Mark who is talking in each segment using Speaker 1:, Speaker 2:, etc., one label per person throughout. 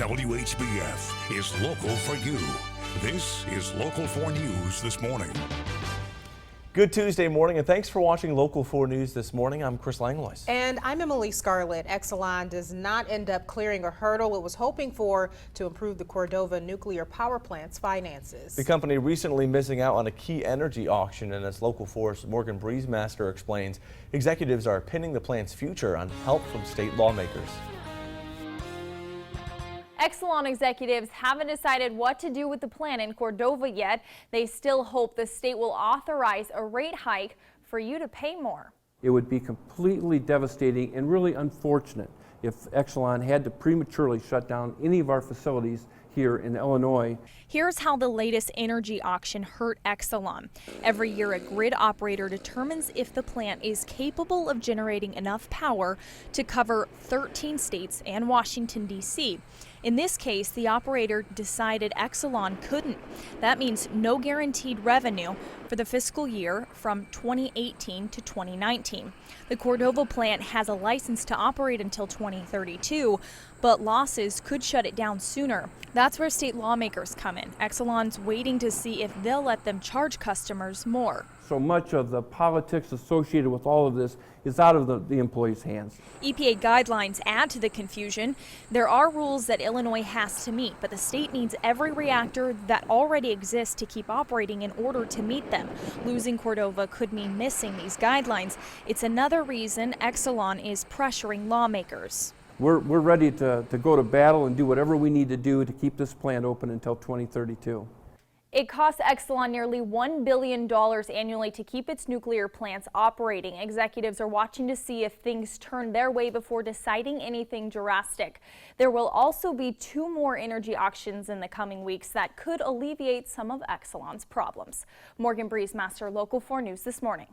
Speaker 1: WHBF is local for you. This is Local 4 News this morning.
Speaker 2: Good Tuesday morning, and thanks for watching Local 4 News this morning. I'm Chris Langlois.
Speaker 3: And I'm Emily Scarlett. Exelon does not end up clearing a hurdle it was hoping for to improve the Cordova nuclear power plant's finances.
Speaker 2: The company recently missing out on a key energy auction, and as Local 4's Morgan Breezemaster explains, executives are pinning the plant's future on help from state lawmakers.
Speaker 4: Exelon executives haven't decided what to do with the plant in Cordova yet. They still hope the state will authorize a rate hike for you to pay more.
Speaker 5: It would be completely devastating and really unfortunate if Exelon had to prematurely shut down any of our facilities here in Illinois.
Speaker 4: Here's how the latest energy auction hurt Exelon. Every year, a grid operator determines if the plant is capable of generating enough power to cover 13 states and Washington, D.C. In this case, the operator decided Exelon couldn't. That means no guaranteed revenue for the fiscal year from 2018 to 2019. The Cordova plant has a license to operate until 2032, but losses could shut it down sooner. That's where state lawmakers come in. Exelon's waiting to see if they'll let them charge customers more.
Speaker 5: So much of the politics associated with all of this is out of the employees' hands.
Speaker 4: EPA guidelines add to the confusion. There are rules that Illinois has to meet, but the state needs every reactor that already exists to keep operating in order to meet them. Losing Cordova could mean missing these guidelines. It's another reason Exelon is pressuring lawmakers.
Speaker 5: We're ready to go to battle and do whatever we need to do to keep this plant open until 2032.
Speaker 4: It costs Exelon nearly $1 billion annually to keep its nuclear plants operating. Executives are watching to see if things turn their way before deciding anything drastic. There will also be 2 more energy auctions in the coming weeks that could alleviate some of Exelon's problems. Morgan Breezemaster, Local 4 News this morning.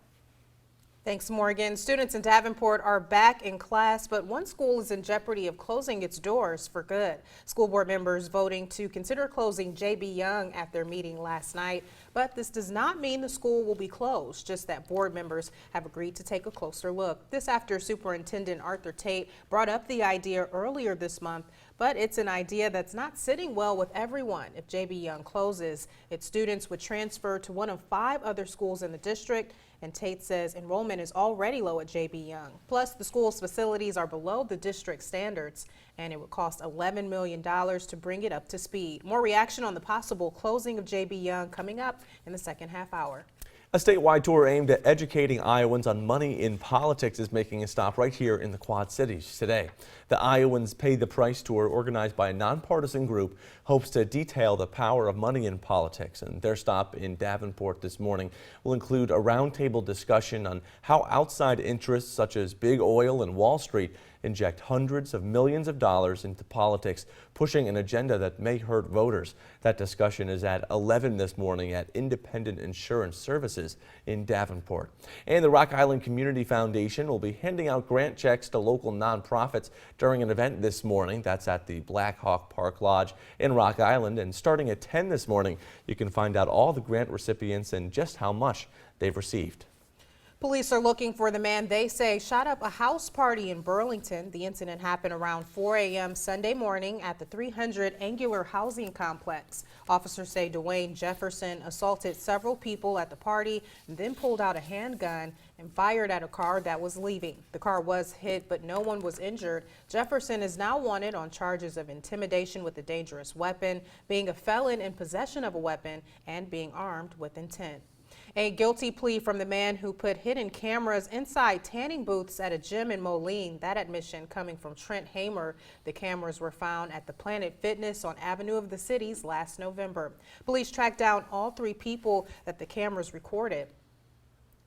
Speaker 3: Thanks, Morgan. Students in Davenport are back in class, but one school is in jeopardy of closing its doors for good. School board members voting to consider closing J.B. Young at their meeting last night, but this does not mean the school will be closed, just that board members have agreed to take a closer look. This after Superintendent Arthur Tate brought up the idea earlier this month, but it's an idea that's not sitting well with everyone. If J.B. Young closes, its students would transfer to one of 5 other schools in the district, and Tate says enrollment is already low at J.B. Young. Plus, the school's facilities are below the district standards, and it would cost $11 million to bring it up to speed. More reaction on the possible closing of J.B. Young coming up in the second half hour.
Speaker 2: A statewide tour aimed at educating Iowans on money in politics is making a stop right here in the Quad Cities today. The Iowans Pay the Price tour, organized by a nonpartisan group, hopes to detail the power of money in politics, and their stop in Davenport this morning will include a roundtable discussion on how outside interests such as big oil and Wall Street inject hundreds of millions of dollars into politics, pushing an agenda that may hurt voters. That discussion is at 11 this morning at Independent Insurance Services in Davenport. And the Rock Island Community Foundation will be handing out grant checks to local nonprofits during an event this morning. That's at the Black Hawk Park Lodge in Rock Island, and starting at 10 this morning, you can find out all the grant recipients and just how much they've received.
Speaker 3: Police are looking for the man they say shot up a house party in Burlington. The incident happened around 4 a.m. Sunday morning at the 300 Angular Housing Complex. Officers say Dwayne Jefferson assaulted several people at the party and then pulled out a handgun and fired at a car that was leaving. The car was hit, but no one was injured. Jefferson is now wanted on charges of intimidation with a dangerous weapon, being a felon in possession of a weapon, and being armed with intent. A guilty plea from the man who put hidden cameras inside tanning booths at a gym in Moline. That admission coming from Trent Hamer. The cameras were found at the Planet Fitness on Avenue of the Cities last November. Police tracked down all 3 people that the cameras recorded.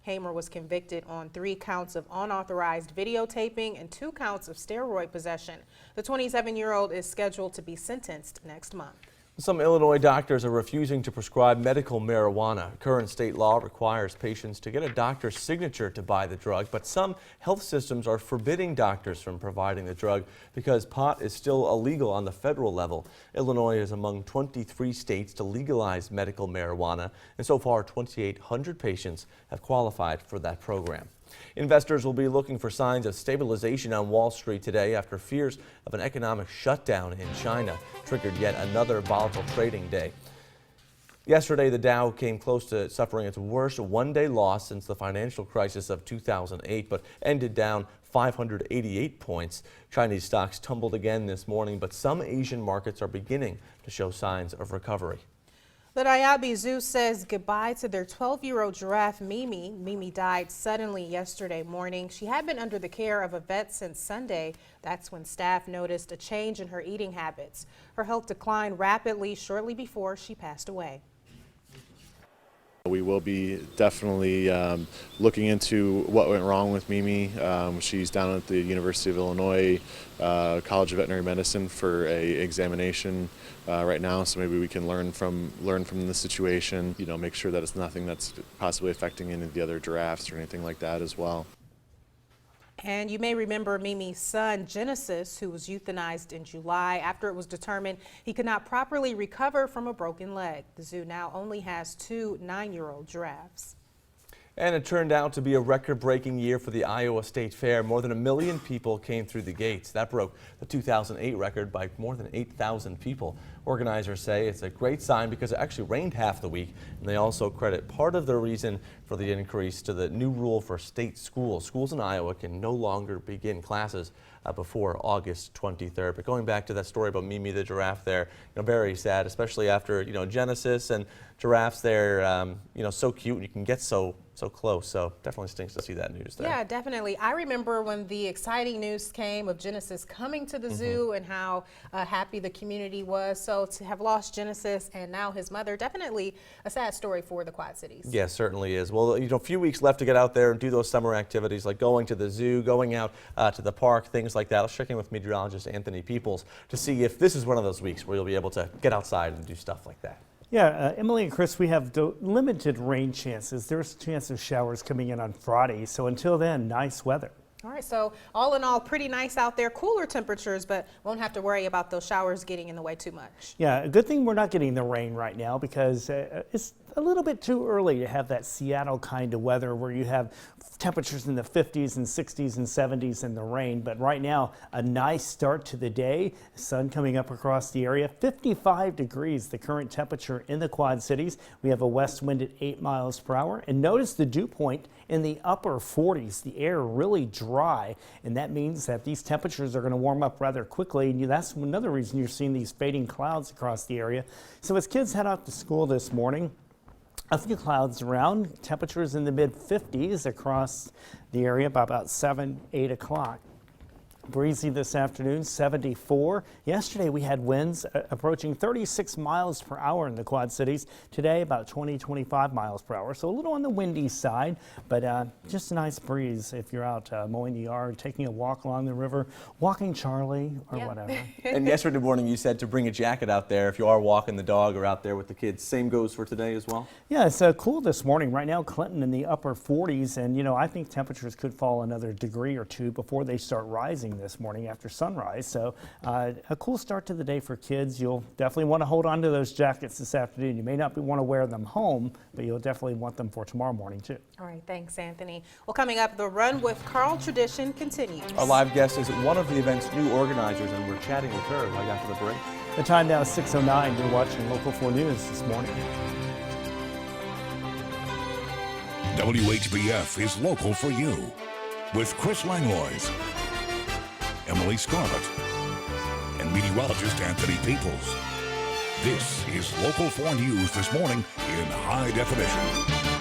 Speaker 3: Hamer was convicted on 3 counts of unauthorized videotaping and 2 counts of steroid possession. The 27-year-old is scheduled to be sentenced next month.
Speaker 2: Some Illinois doctors are refusing to prescribe medical marijuana. Current state law requires patients to get a doctor's signature to buy the drug, but some health systems are forbidding doctors from providing the drug because pot is still illegal on the federal level. Illinois is among 23 states to legalize medical marijuana, and so far 2,800 patients have qualified for that program. Investors will be looking for signs of stabilization on Wall Street today after fears of an economic shutdown in China triggered yet another volatile trading day. Yesterday, the Dow came close to suffering its worst one-day loss since the financial crisis of 2008, but ended down 588 points. Chinese stocks tumbled again this morning, but some Asian markets are beginning to show signs of recovery.
Speaker 3: The Iowans Zoo says goodbye to their 12-year-old giraffe, Mimi. Mimi died suddenly yesterday morning. She had been under the care of a vet since Sunday. That's when staff noticed a change in her eating habits. Her health declined rapidly shortly before she passed away.
Speaker 6: We will be definitely looking into what went wrong with Mimi. She's down at the University of Illinois College of Veterinary Medicine for an examination right now, so maybe we can learn from the situation. You know, make sure that it's nothing that's possibly affecting any of the other giraffes or anything like that as well.
Speaker 3: And you may remember Mimi's son, Genesis, who was euthanized in July after it was determined he could not properly recover from a broken leg. The zoo now only has 2 9-year-old giraffes.
Speaker 2: And it turned out to be a record-breaking year for the Iowa State Fair. More than 1 million people came through the gates. That broke the 2008 record by more than 8,000 people. Organizers say it's a great sign because it actually rained half the week, and they also credit part of the reason for the increase to the new rule for state schools. Schools in Iowa can no longer begin classes before August 23rd. But going back to that story about Mimi the giraffe there, very sad, especially after, Genesis and giraffes, they're, so cute and you can get so close. So definitely stinks to see that news there.
Speaker 3: Yeah, definitely. I remember when the exciting news came of Genesis coming to the zoo and how happy the community was. So to have lost Genesis and now his mother, definitely a sad story for the Quad Cities.
Speaker 2: Yeah, certainly is. Well, a few weeks left to get out there and do those summer activities like going to the zoo, going out to the park, things like that. I'll check in with meteorologist Anthony Peoples to see if this is one of those weeks where you'll be able to get outside and do stuff like that.
Speaker 7: Yeah, Emily and Chris, we have limited rain chances. There's a chance of showers coming in on Friday. So until then, nice weather.
Speaker 3: All right, so all in all, pretty nice out there, cooler temperatures, but won't have to worry about those showers getting in the way too much.
Speaker 7: Yeah, a good thing we're not getting the rain right now because it's a little bit too early to have that Seattle kind of weather where you have temperatures in the 50s and 60s and 70s in the rain. But right now, a nice start to the day. Sun coming up across the area. 55 degrees, the current temperature in the Quad Cities. We have a west wind at 8 miles per hour. And notice the dew point in the upper 40s. The air really dry, and that means that these temperatures are going to warm up rather quickly. And that's another reason you're seeing these fading clouds across the area. So as kids head out to school this morning, a few clouds around, temperatures in the mid-50s across the area by about 7, 8 o'clock. Breezy this afternoon, 74. Yesterday we had winds approaching 36 miles per hour in the Quad Cities. Today about 20, 25 miles per hour. So a little on the windy side, but just a nice breeze if you're out mowing the yard, taking a walk along the river, walking Charlie or whatever.
Speaker 2: And yesterday morning you said to bring a jacket out there if you are walking the dog or out there with the kids. Same goes for today as well?
Speaker 7: Yeah, it's cool this morning. Right now Clinton in the upper 40s, and I think temperatures could fall another degree or two before they start rising this morning after sunrise. So a cool start to the day for kids. You'll definitely want to hold on to those jackets this afternoon. You may not want to wear them home, but you'll definitely want them for tomorrow morning too.
Speaker 3: All right, thanks, Anthony. Well, coming up, the Run with Carl tradition continues.
Speaker 2: Our live guest is one of the event's new organizers, and we're chatting with her right after the break.
Speaker 7: The time now is 6:09. You're watching Local 4 News this morning.
Speaker 1: WHBF is local for you with Chris Langlois, Emily Scarlett, and meteorologist Anthony Peoples. This is Local 4 News this morning in high definition.